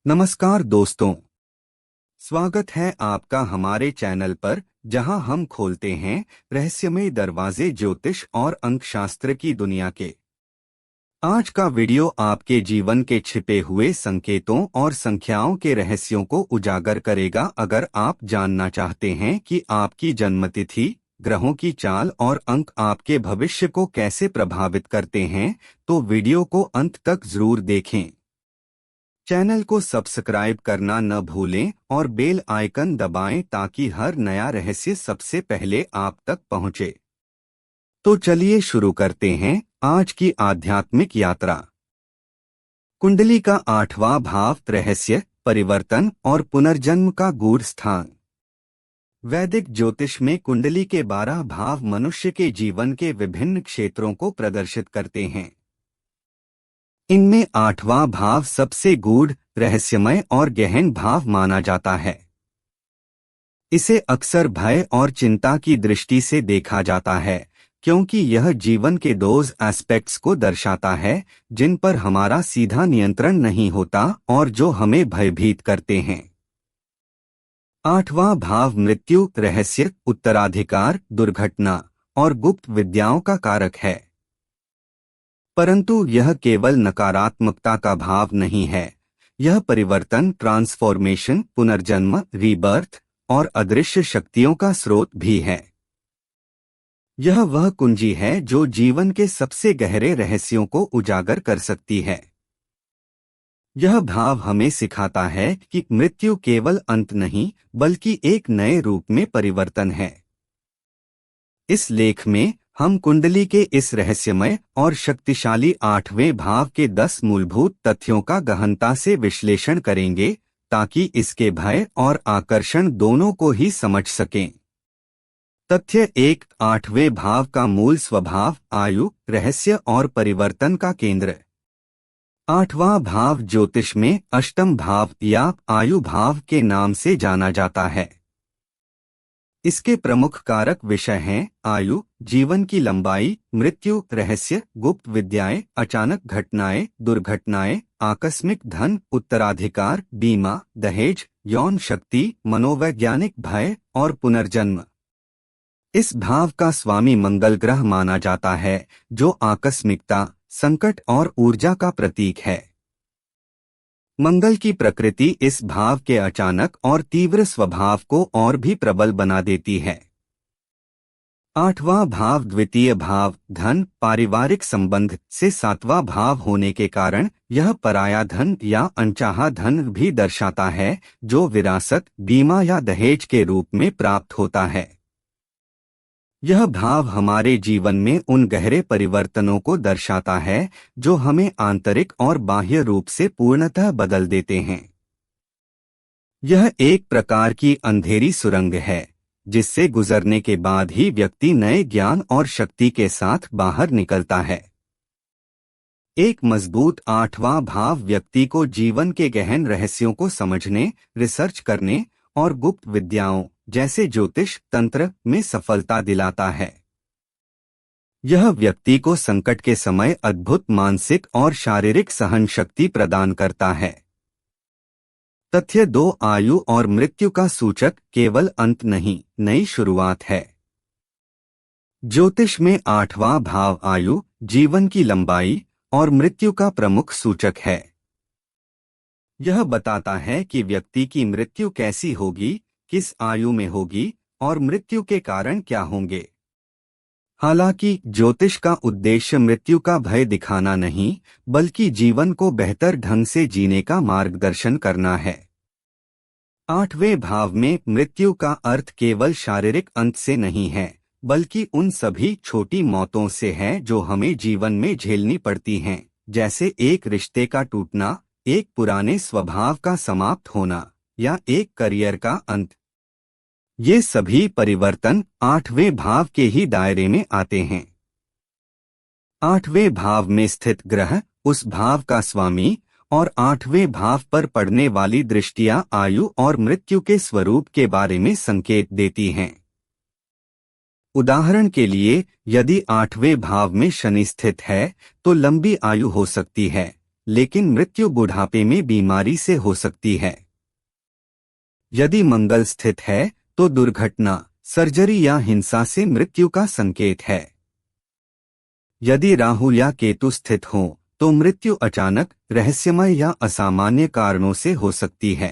नमस्कार दोस्तों, स्वागत है आपका हमारे चैनल पर जहां हम खोलते हैं रहस्यमय दरवाजे ज्योतिष और अंकशास्त्र की दुनिया के। आज का वीडियो आपके जीवन के छिपे हुए संकेतों और संख्याओं के रहस्यों को उजागर करेगा। अगर आप जानना चाहते हैं कि आपकी जन्मतिथि, ग्रहों की चाल और अंक आपके भविष्य को कैसे प्रभावित करते हैं, तो वीडियो को अंत तक जरूर देखें। चैनल को सब्सक्राइब करना न भूलें और बेल आइकन दबाएं ताकि हर नया रहस्य सबसे पहले आप तक पहुंचे। तो चलिए शुरू करते हैं आज की आध्यात्मिक यात्रा। कुंडली का 8वां भाव रहस्य, परिवर्तन और पुनर्जन्म का गूढ़ स्थान। वैदिक ज्योतिष में कुंडली के 12 भाव मनुष्य के जीवन के विभिन्न क्षेत्रों को प्रदर्शित करते हैं। इनमें 8वां भाव सबसे गूढ़, रहस्यमय और गहन भाव माना जाता है। इसे अक्सर भय और चिंता की दृष्टि से देखा जाता है, क्योंकि यह जीवन के दोज एस्पेक्ट्स को दर्शाता है जिन पर हमारा सीधा नियंत्रण नहीं होता और जो हमें भयभीत करते हैं। 8वां भाव मृत्यु, रहस्य, उत्तराधिकार, दुर्घटना और गुप्त विद्याओं का कारक है। परंतु यह केवल नकारात्मकता का भाव नहीं है। यह परिवर्तन, ट्रांसफॉर्मेशन, पुनर्जन्म, रीबर्थ और अदृश्य शक्तियों का स्रोत भी है। यह वह कुंजी है जो जीवन के सबसे गहरे रहस्यों को उजागर कर सकती है। यह भाव हमें सिखाता है कि मृत्यु केवल अंत नहीं, बल्कि एक नए रूप में परिवर्तन है। इस लेख में हम कुंडली के इस रहस्यमय और शक्तिशाली 8वें भाव के 10 मूलभूत तथ्यों का गहनता से विश्लेषण करेंगे, ताकि इसके भय और आकर्षण दोनों को ही समझ सकें। तथ्य 1, 8वें भाव का मूल स्वभाव, आयु, रहस्य और परिवर्तन का केंद्र। 8वां भाव ज्योतिष में अष्टम भाव या आयु भाव के नाम से जाना जाता है। इसके प्रमुख कारक विषय हैं आयु, जीवन की लंबाई, मृत्यु, रहस्य, गुप्त विद्याएं, अचानक घटनाएं, दुर्घटनाएं, आकस्मिक धन, उत्तराधिकार, बीमा, दहेज, यौन शक्ति, मनोवैज्ञानिक भय और पुनर्जन्म। इस भाव का स्वामी मंगल ग्रह माना जाता है, जो आकस्मिकता, संकट और ऊर्जा का प्रतीक है। मंगल की प्रकृति इस भाव के अचानक और तीव्र स्वभाव को और भी प्रबल बना देती है। 8वां भाव द्वितीय भाव, धन, पारिवारिक संबंध से 7वां भाव होने के कारण यह पराया धन या अनचाहा धन भी दर्शाता है, जो विरासत, बीमा या दहेज के रूप में प्राप्त होता है। यह भाव हमारे जीवन में उन गहरे परिवर्तनों को दर्शाता है जो हमें आंतरिक और बाह्य रूप से पूर्णतः बदल देते हैं। यह एक प्रकार की अंधेरी सुरंग है, जिससे गुजरने के बाद ही व्यक्ति नए ज्ञान और शक्ति के साथ बाहर निकलता है। एक मजबूत 8वां भाव व्यक्ति को जीवन के गहन रहस्यों को समझने, रिसर्च करने और गुप्त विद्याओं जैसे ज्योतिष, तंत्र में सफलता दिलाता है। यह व्यक्ति को संकट के समय अद्भुत मानसिक और शारीरिक सहन शक्ति प्रदान करता है। तथ्य 2, आयु और मृत्यु का सूचक केवल अंत नहीं, नई शुरुआत है। ज्योतिष में 8वां भाव आयु, जीवन की लंबाई और मृत्यु का प्रमुख सूचक है। यह बताता है कि व्यक्ति की मृत्यु कैसी होगी, किस आयु में होगी और मृत्यु के कारण क्या होंगे। हालांकि ज्योतिष का उद्देश्य मृत्यु का भय दिखाना नहीं, बल्कि जीवन को बेहतर ढंग से जीने का मार्गदर्शन करना है। 8वें भाव में मृत्यु का अर्थ केवल शारीरिक अंत से नहीं है, बल्कि उन सभी छोटी मौतों से है जो हमें जीवन में झेलनी पड़ती हैं, जैसे एक रिश्ते का टूटना, एक पुराने स्वभाव का समाप्त होना या एक करियर का अंत। ये सभी परिवर्तन 8वें भाव के ही दायरे में आते हैं। 8वें भाव में स्थित ग्रह, उस भाव का स्वामी और 8वें भाव पर पड़ने वाली दृष्टियां आयु और मृत्यु के स्वरूप के बारे में संकेत देती हैं। उदाहरण के लिए, यदि 8वें भाव में शनि स्थित है, तो लंबी आयु हो सकती है, लेकिन मृत्यु बुढ़ापे में बीमारी से हो सकती है। यदि मंगल स्थित है तो दुर्घटना, सर्जरी या हिंसा से मृत्यु का संकेत है। यदि राहु या केतु स्थित हो तो मृत्यु अचानक, रहस्यमय या असामान्य कारणों से हो सकती है।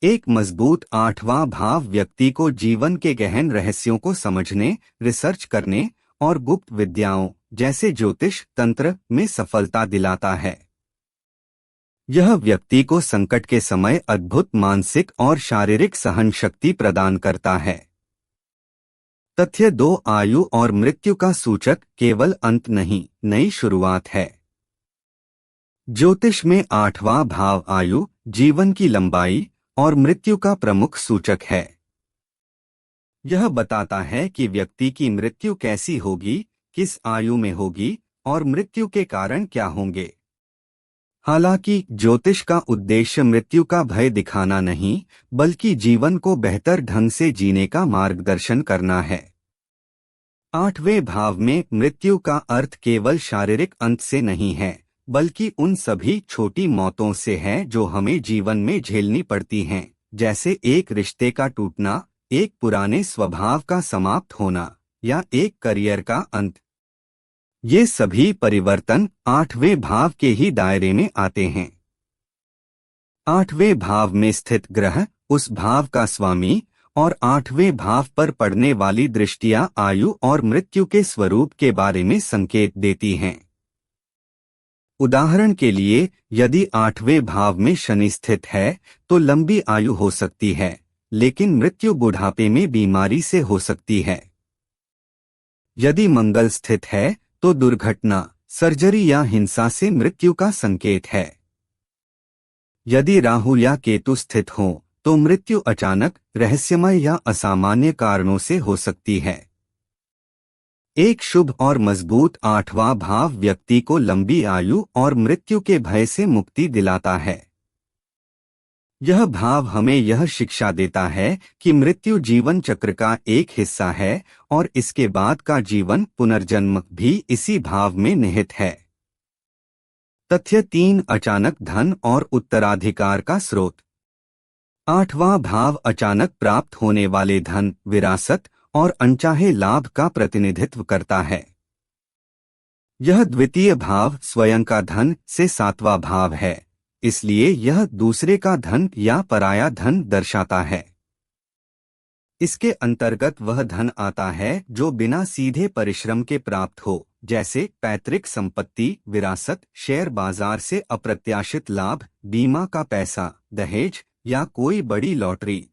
एक मजबूत आठवां भाव व्यक्ति को जीवन के गहन रहस्यों को समझने, रिसर्च करने और गुप्त विद्याओं जैसे ज्योतिष तंत्र में सफलता दिलाता है। यह व्यक्ति को संकट के समय अद्भुत मानसिक और शारीरिक सहन शक्ति प्रदान करता है। तथ्य 2, आयु और मृत्यु का सूचक केवल अंत नहीं, नई शुरुआत है। ज्योतिष में आठवां भाव आयु, जीवन की लंबाई और मृत्यु का प्रमुख सूचक है। यह बताता है कि व्यक्ति की मृत्यु कैसी होगी, किस आयु में होगी और मृत्यु के कारण क्या होंगे। हालांकि ज्योतिष का उद्देश्य मृत्यु का भय दिखाना नहीं, बल्कि जीवन को बेहतर ढंग से जीने का मार्गदर्शन करना है। 8वें भाव में मृत्यु का अर्थ केवल शारीरिक अंत से नहीं है, बल्कि उन सभी छोटी मौतों से है जो हमें जीवन में झेलनी पड़ती हैं, जैसे एक रिश्ते का टूटना, एक पुराने स्वभाव का समाप्त होना या एक करियर का अंत। ये सभी परिवर्तन 8वें भाव के ही दायरे में आते हैं। 8वें भाव में स्थित ग्रह, उस भाव का स्वामी और 8वें भाव पर पड़ने वाली दृष्टियां आयु और मृत्यु के स्वरूप के बारे में संकेत देती हैं। उदाहरण के लिए, यदि 8वें भाव में शनि स्थित है तो लंबी आयु हो सकती है, लेकिन मृत्यु बुढ़ापे में बीमारी से हो सकती है। यदि मंगल स्थित है तो दुर्घटना, सर्जरी या हिंसा से मृत्यु का संकेत है। यदि राहु या केतु स्थित हो तो मृत्यु अचानक, रहस्यमय या असामान्य कारणों से हो सकती है। एक शुभ और मजबूत 8वां भाव व्यक्ति को लंबी आयु और मृत्यु के भय से मुक्ति दिलाता है। यह भाव हमें यह शिक्षा देता है कि मृत्यु जीवन चक्र का एक हिस्सा है और इसके बाद का जीवन, पुनर्जन्म भी इसी भाव में निहित है। तथ्य 3, अचानक धन और उत्तराधिकार का स्रोत। 8वां भाव अचानक प्राप्त होने वाले धन, विरासत और अनचाहे लाभ का प्रतिनिधित्व करता है। यह द्वितीय भाव स्वयं का धन से 7वां भाव है, इसलिए यह दूसरे का धन या पराया धन दर्शाता है। इसके अंतर्गत वह धन आता है जो बिना सीधे परिश्रम के प्राप्त हो, जैसे पैतृक संपत्ति, विरासत, शेयर बाजार से अप्रत्याशित लाभ, बीमा का पैसा, दहेज या कोई बड़ी लॉटरी।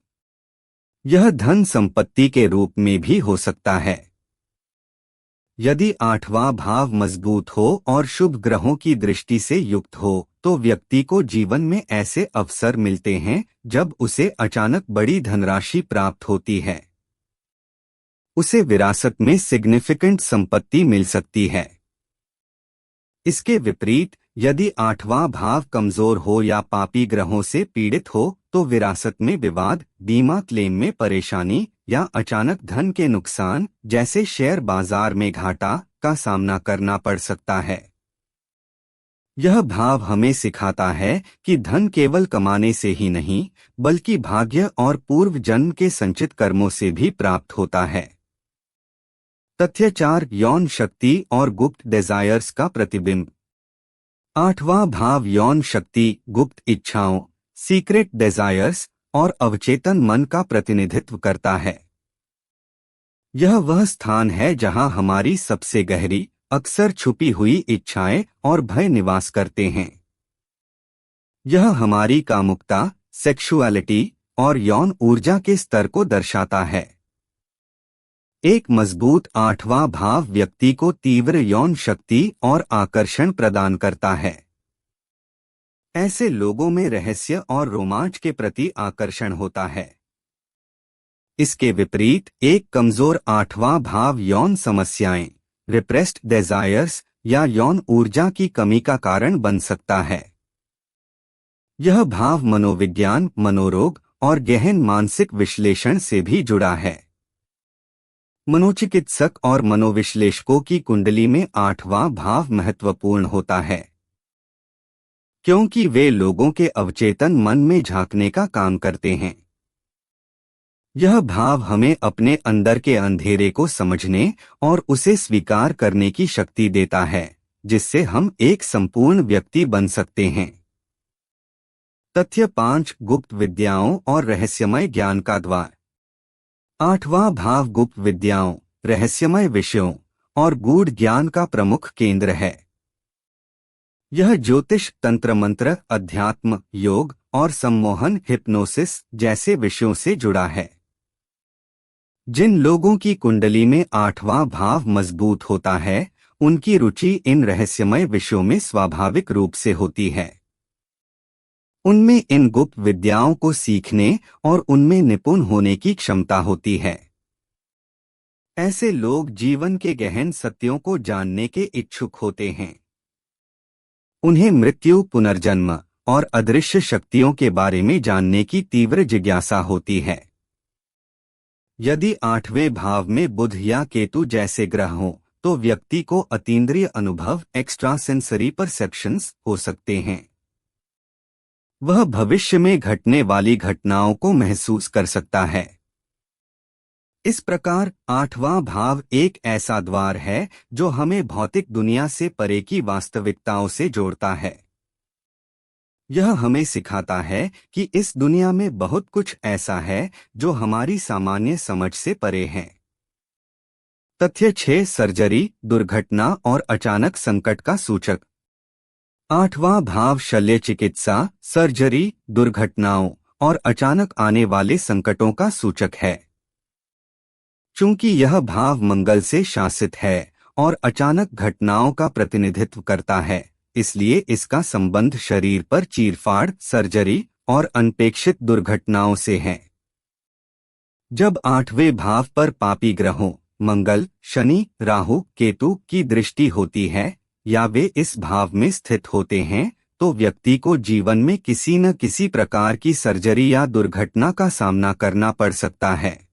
यह धन संपत्ति के रूप में भी हो सकता है। यदि 8वां भाव मजबूत हो और शुभ ग्रहों की दृष्टि से युक्त हो तो व्यक्ति को जीवन में ऐसे अवसर मिलते हैं जब उसे अचानक बड़ी धनराशि प्राप्त होती है। उसे विरासत में सिग्निफिकेंट संपत्ति मिल सकती है। इसके विपरीत, यदि 8वां भाव कमजोर हो या पापी ग्रहों से पीड़ित हो तो विरासत में विवाद, बीमा क्लेम में परेशानी या अचानक धन के नुकसान जैसे शेयर बाजार में घाटा का सामना करना पड़ सकता है। यह भाव हमें सिखाता है कि धन केवल कमाने से ही नहीं, बल्कि भाग्य और पूर्व जन्म के संचित कर्मों से भी प्राप्त होता है। तथ्य 4, यौन शक्ति और गुप्त डिजायर्स का प्रतिबिंब। 8वां भाव यौन शक्ति, गुप्त इच्छाओं, सीक्रेट डिजायर्स और अवचेतन मन का प्रतिनिधित्व करता है। यह वह स्थान है जहां हमारी सबसे गहरी, अक्सर छुपी हुई इच्छाएं और भय निवास करते हैं। यह हमारी कामुकता, सेक्सुअलिटी और यौन ऊर्जा के स्तर को दर्शाता है। एक मजबूत 8वां भाव व्यक्ति को तीव्र यौन शक्ति और आकर्षण प्रदान करता है। ऐसे लोगों में रहस्य और रोमांच के प्रति आकर्षण होता है। इसके विपरीत, एक कमजोर 8वां भाव यौन समस्याएं, रिप्रेस्ड डिजायर्स या यौन ऊर्जा की कमी का कारण बन सकता है। यह भाव मनोविज्ञान, मनोरोग और गहन मानसिक विश्लेषण से भी जुड़ा है। मनोचिकित्सक और मनोविश्लेषकों की कुंडली में 8वां भाव महत्वपूर्ण होता है। क्योंकि वे लोगों के अवचेतन मन में झांकने का काम करते हैं। यह भाव हमें अपने अंदर के अंधेरे को समझने और उसे स्वीकार करने की शक्ति देता है, जिससे हम एक संपूर्ण व्यक्ति बन सकते हैं। तथ्य 5 गुप्त विद्याओं और रहस्यमय ज्ञान का द्वार। 8वां भाव गुप्त विद्याओं, रहस्यमय विषयों और गूढ़ ज्ञान का प्रमुख केंद्र है। यह ज्योतिष, तंत्र मंत्र, अध्यात्म, योग और सम्मोहन, हिप्नोसिस जैसे विषयों से जुड़ा है। जिन लोगों की कुंडली में 8वां भाव मजबूत होता है, उनकी रुचि इन रहस्यमय विषयों में स्वाभाविक रूप से होती है। उनमें इन गुप्त विद्याओं को सीखने और उनमें निपुण होने की क्षमता होती है। ऐसे लोग जीवन के गहन सत्यों को जानने के इच्छुक होते हैं। उन्हें मृत्यु, पुनर्जन्म और अदृश्य शक्तियों के बारे में जानने की तीव्र जिज्ञासा होती है। यदि 8वें भाव में बुध या केतु जैसे ग्रह हों, तो व्यक्ति को अतीन्द्रिय अनुभव, एक्स्ट्रासेंसरी परसेप्शंस हो सकते हैं। वह भविष्य में घटने वाली घटनाओं को महसूस कर सकता है। इस प्रकार 8वां भाव एक ऐसा द्वार है जो हमें भौतिक दुनिया से परे की वास्तविकताओं से जोड़ता है। यह हमें सिखाता है कि इस दुनिया में बहुत कुछ ऐसा है जो हमारी सामान्य समझ से परे है। तथ्य 6 सर्जरी, दुर्घटना और अचानक संकट का सूचक। 8वां भाव शल्य चिकित्सा, सर्जरी, दुर्घटनाओं और अचानक आने वाले संकटों का सूचक है। चूंकि यह भाव मंगल से शासित है और अचानक घटनाओं का प्रतिनिधित्व करता है, इसलिए इसका संबंध शरीर पर चीरफाड़, सर्जरी और अनपेक्षित दुर्घटनाओं से है। जब 8वें भाव पर पापी ग्रहों मंगल, शनि, राहु, केतु की दृष्टि होती है या वे इस भाव में स्थित होते हैं, तो व्यक्ति को जीवन में किसी न किसी प्रकार की सर्जरी या दुर्घटना का सामना करना पड़ सकता है।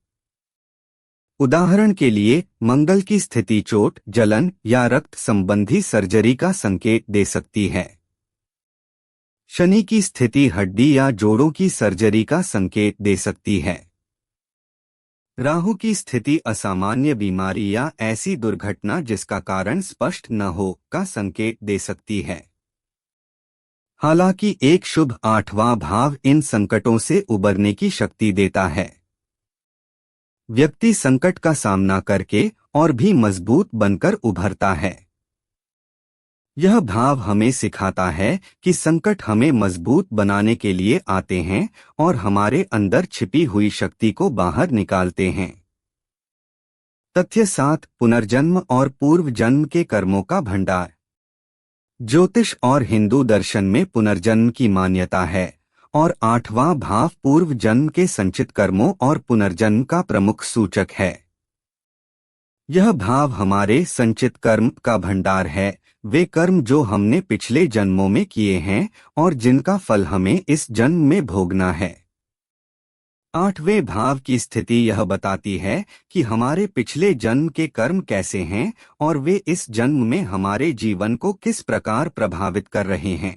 उदाहरण के लिए, मंगल की स्थिति चोट, जलन या रक्त संबंधी सर्जरी का संकेत दे सकती है। शनि की स्थिति हड्डी या जोड़ों की सर्जरी का संकेत दे सकती है। राहु की स्थिति असामान्य बीमारी या ऐसी दुर्घटना जिसका कारण स्पष्ट न हो का संकेत दे सकती है। हालांकि एक शुभ 8वां भाव इन संकटों से उबरने की शक्ति देता है। व्यक्ति संकट का सामना करके और भी मजबूत बनकर उभरता है। यह भाव हमें सिखाता है कि संकट हमें मजबूत बनाने के लिए आते हैं और हमारे अंदर छिपी हुई शक्ति को बाहर निकालते हैं। तथ्य 7 पुनर्जन्म और पूर्व जन्म के कर्मों का भंडार। ज्योतिष और हिंदू दर्शन में पुनर्जन्म की मान्यता है और 8वां भाव पूर्व जन्म के संचित कर्मों और पुनर्जन्म का प्रमुख सूचक है। यह भाव हमारे संचित कर्म का भंडार है, वे कर्म जो हमने पिछले जन्मों में किए हैं और जिनका फल हमें इस जन्म में भोगना है। 8वें भाव की स्थिति यह बताती है कि हमारे पिछले जन्म के कर्म कैसे हैं और वे इस जन्म में हमारे जीवन को किस प्रकार प्रभावित कर रहे हैं।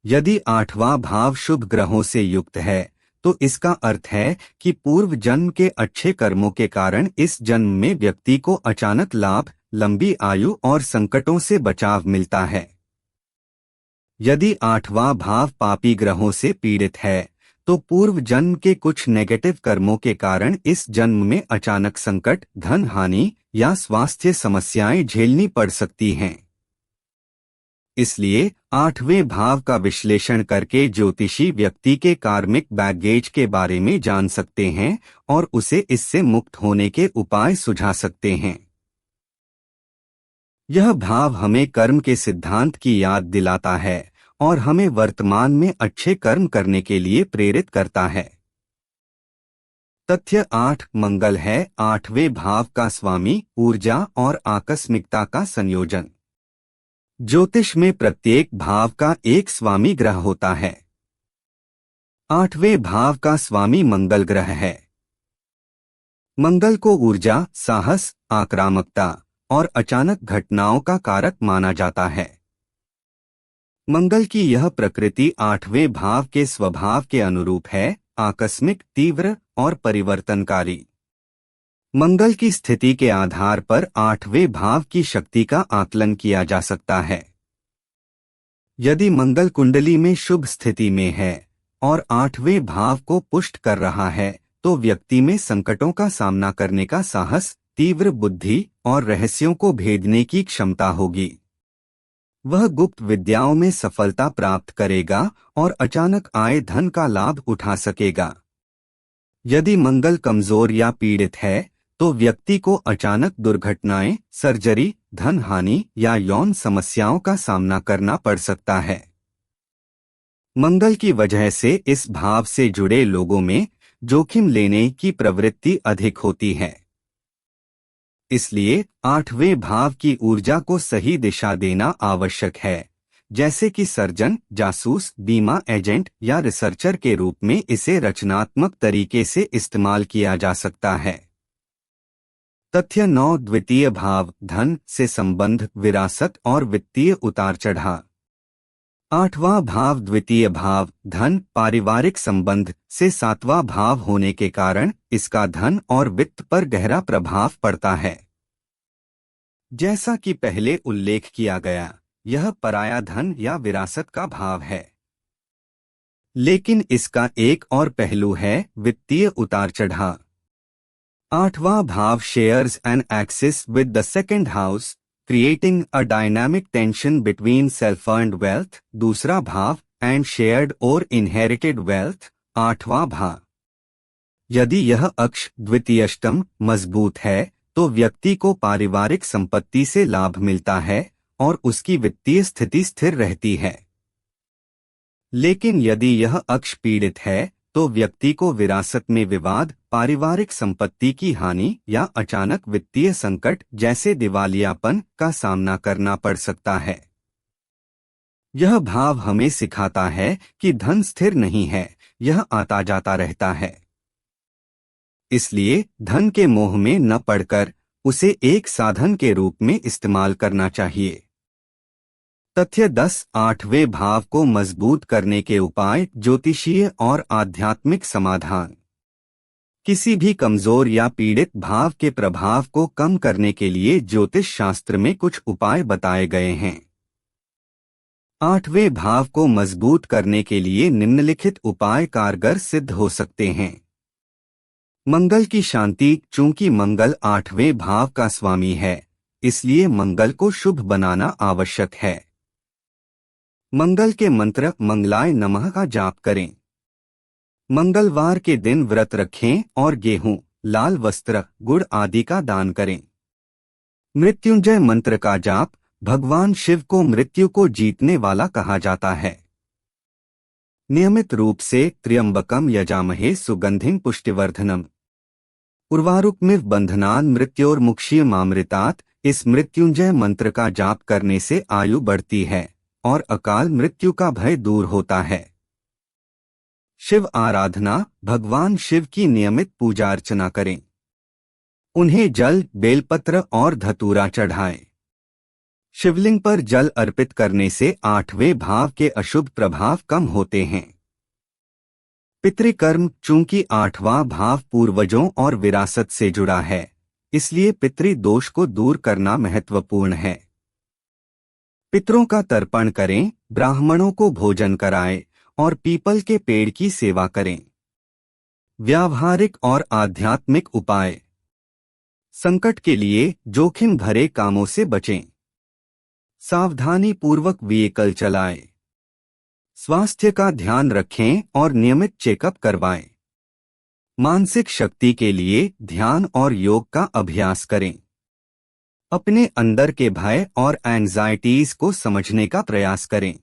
यदि 8वां भाव शुभ ग्रहों से युक्त है, तो इसका अर्थ है कि पूर्व जन्म के अच्छे कर्मों के कारण इस जन्म में व्यक्ति को अचानक लाभ, लंबी आयु और संकटों से बचाव मिलता है। यदि 8वां भाव पापी ग्रहों से पीड़ित है, तो पूर्व जन्म के कुछ नेगेटिव कर्मों के कारण इस जन्म में अचानक संकट, धन हानि या स्वास्थ्य समस्याएं झेलनी पड़ सकती हैं। इसलिए 8वें भाव का विश्लेषण करके ज्योतिषी व्यक्ति के कार्मिक बैगेज के बारे में जान सकते हैं और उसे इससे मुक्त होने के उपाय सुझा सकते हैं। यह भाव हमें कर्म के सिद्धांत की याद दिलाता है और हमें वर्तमान में अच्छे कर्म करने के लिए प्रेरित करता है। तथ्य 8 मंगल है 8वें भाव का स्वामी, ऊर्जा और आकस्मिकता का संयोजन। ज्योतिष में प्रत्येक भाव का एक स्वामी ग्रह होता है। 8वें भाव का स्वामी मंगल ग्रह है। मंगल को ऊर्जा, साहस, आक्रामकता और अचानक घटनाओं का कारक माना जाता है। मंगल की यह प्रकृति आठवें भाव के स्वभाव के अनुरूप है, आकस्मिक, तीव्र और परिवर्तनकारी। मंगल की स्थिति के आधार पर आठवें भाव की शक्ति का आकलन किया जा सकता है। यदि मंगल कुंडली में शुभ स्थिति में है और आठवें भाव को पुष्ट कर रहा है, तो व्यक्ति में संकटों का सामना करने का साहस, तीव्र बुद्धि और रहस्यों को भेदने की क्षमता होगी। वह गुप्त विद्याओं में सफलता प्राप्त करेगा और अचानक आए धन का लाभ उठा सकेगा। यदि मंगल कमजोर या पीड़ित है, तो व्यक्ति को अचानक दुर्घटनाएं, सर्जरी, धन हानि या यौन समस्याओं का सामना करना पड़ सकता है। मंगल की वजह से इस भाव से जुड़े लोगों में जोखिम लेने की प्रवृत्ति अधिक होती है। इसलिए आठवें भाव की ऊर्जा को सही दिशा देना आवश्यक है, जैसे कि सर्जन, जासूस, बीमा एजेंट या रिसर्चर के रूप में इसे रचनात्मक तरीके से इस्तेमाल किया जा सकता है। तथ्य 9, द्वितीय भाव, धन से संबंध, विरासत और वित्तीय उतार चढ़ाव। आठवां भाव द्वितीय भाव, धन, पारिवारिक संबंध से सातवां भाव होने के कारण इसका धन और वित्त पर गहरा प्रभाव पड़ता है। जैसा कि पहले उल्लेख किया गया, यह पराया धन या विरासत का भाव है। लेकिन इसका एक और पहलू है, वित्तीय उतार चढ़ाव। आठवां भाव shares an axis with the second house, creating a dynamic tension between self earned wealth. दूसरा भाव, एंड शेयर्ड और इनहेरिटेड वेल्थ। आठवां भाव, यदि यह अक्ष द्वितीयष्टम मजबूत है, तो व्यक्ति को पारिवारिक संपत्ति से लाभ मिलता है और उसकी वित्तीय स्थिति स्थिर रहती है। लेकिन यदि यह अक्ष पीड़ित है, तो व्यक्ति को विरासत में विवाद, पारिवारिक संपत्ति की हानि या अचानक वित्तीय संकट जैसे दिवालियापन का सामना करना पड़ सकता है। यह भाव हमें सिखाता है कि धन स्थिर नहीं है, यह आता जाता रहता है। इसलिए धन के मोह में न पड़कर उसे एक साधन के रूप में इस्तेमाल करना चाहिए। तथ्य 10, आठवें भाव को मजबूत करने के उपाय, ज्योतिषीय और आध्यात्मिक समाधान। किसी भी कमजोर या पीड़ित भाव के प्रभाव को कम करने के लिए ज्योतिष शास्त्र में कुछ उपाय बताए गए हैं। आठवें भाव को मजबूत करने के लिए निम्नलिखित उपाय कारगर सिद्ध हो सकते हैं। मंगल की शांति। चूंकि मंगल आठवें भाव का स्वामी है, इसलिए मंगल को शुभ बनाना आवश्यक है। मंगल के मंत्र मंगलाय नमः का जाप करें। मंगलवार के दिन व्रत रखें और गेहूं, लाल वस्त्र, गुड़ आदि का दान करें। मृत्युंजय मंत्र का जाप। भगवान शिव को मृत्यु को जीतने वाला कहा जाता है। नियमित रूप से त्र्यंबकम यजामहे सुगंधिं पुष्टिवर्धनम उर्वारुकमिव बंधनान् मृत्योर्मुक्षीयमामृतात्। इस मृत्युंजय मंत्र का जाप करने से आयु बढ़ती है और अकाल मृत्यु का भय दूर होता है। शिव आराधना। भगवान शिव की नियमित पूजा अर्चना करें। उन्हें जल, बेलपत्र और धतूरा चढ़ाएं। शिवलिंग पर जल अर्पित करने से आठवें भाव के अशुभ प्रभाव कम होते हैं। पितृकर्म। चूंकि आठवां भाव पूर्वजों और विरासत से जुड़ा है, इसलिए पितृदोष को दूर करना महत्वपूर्ण है। पितरों का तर्पण करें, ब्राह्मणों को भोजन कराएं और पीपल के पेड़ की सेवा करें। व्यावहारिक और आध्यात्मिक उपाय। संकट के लिए जोखिम भरे कामों से बचें। सावधानी पूर्वक व्हीकल चलाएं। स्वास्थ्य का ध्यान रखें और नियमित चेकअप करवाएं। मानसिक शक्ति के लिए ध्यान और योग का अभ्यास करें। अपने अंदर के भय और एंजाइटीज को समझने का प्रयास करें।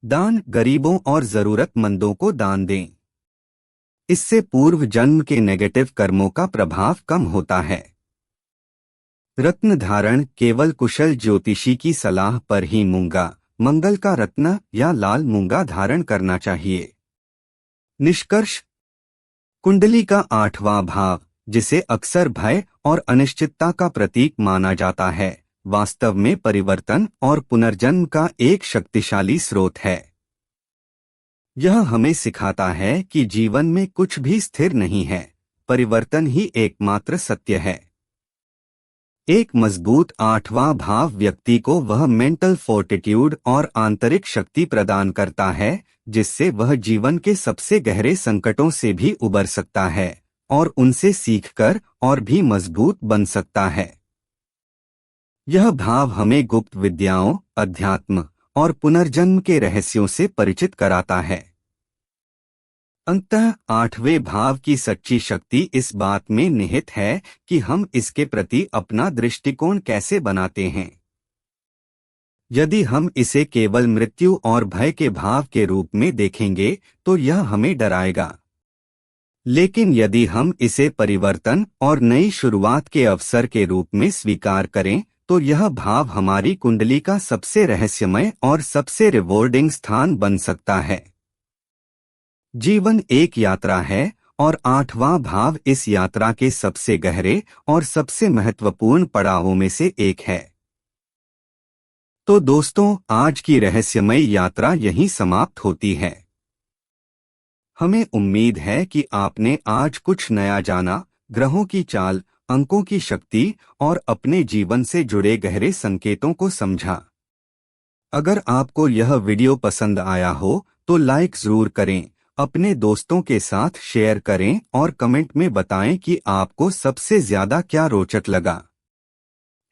दान, गरीबों और जरूरतमंदों को दान दें। इससे पूर्व जन्म के नेगेटिव कर्मों का प्रभाव कम होता है। रत्न धारण। केवल कुशल ज्योतिषी की सलाह पर ही मूंगा, मंगल का रत्न या लाल मूंगा धारण करना चाहिए। निष्कर्ष। कुंडली का आठवां भाव, जिसे अक्सर भय और अनिश्चितता का प्रतीक माना जाता है, वास्तव में परिवर्तन और पुनर्जन्म का एक शक्तिशाली स्रोत है। यह हमें सिखाता है कि जीवन में कुछ भी स्थिर नहीं है, परिवर्तन ही एकमात्र सत्य है। एक मजबूत आठवां भाव व्यक्ति को वह मेंटल फोर्टिट्यूड और आंतरिक शक्ति प्रदान करता है जिससे वह जीवन के सबसे गहरे संकटों से भी उबर सकता है और उनसे सीखकर और भी मजबूत बन सकता है। यह भाव हमें गुप्त विद्याओं, अध्यात्म और पुनर्जन्म के रहस्यों से परिचित कराता है। अंततः आठवें भाव की सच्ची शक्ति इस बात में निहित है कि हम इसके प्रति अपना दृष्टिकोण कैसे बनाते हैं। यदि हम इसे केवल मृत्यु और भय के भाव के रूप में देखेंगे तो यह हमें डराएगा, लेकिन यदि हम इसे परिवर्तन और नई शुरुआत के अवसर के रूप में स्वीकार करें तो यह भाव हमारी कुंडली का सबसे रहस्यमय और सबसे रिवॉर्डिंग स्थान बन सकता है। जीवन एक यात्रा है और आठवां भाव इस यात्रा के सबसे गहरे और सबसे महत्वपूर्ण पड़ावों में से एक है। तो दोस्तों, आज की रहस्यमय यात्रा यहीं समाप्त होती है। हमें उम्मीद है कि आपने आज कुछ नया जाना, ग्रहों की चाल, अंकों की शक्ति और अपने जीवन से जुड़े गहरे संकेतों को समझा। अगर आपको यह वीडियो पसंद आया हो तो लाइक जरूर करें, अपने दोस्तों के साथ शेयर करें और कमेंट में बताएं कि आपको सबसे ज्यादा क्या रोचक लगा।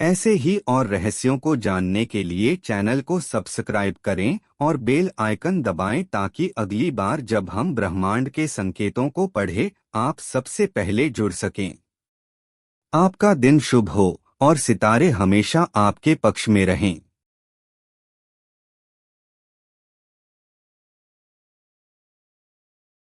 ऐसे ही और रहस्यों को जानने के लिए चैनल को सब्सक्राइब करें और बेल आइकन दबाएं ताकि अगली बार जब हम ब्रह्मांड के संकेतों को पढ़ें आप सबसे पहले जुड़ सकें। आपका दिन शुभ हो और सितारे हमेशा आपके पक्ष में रहें।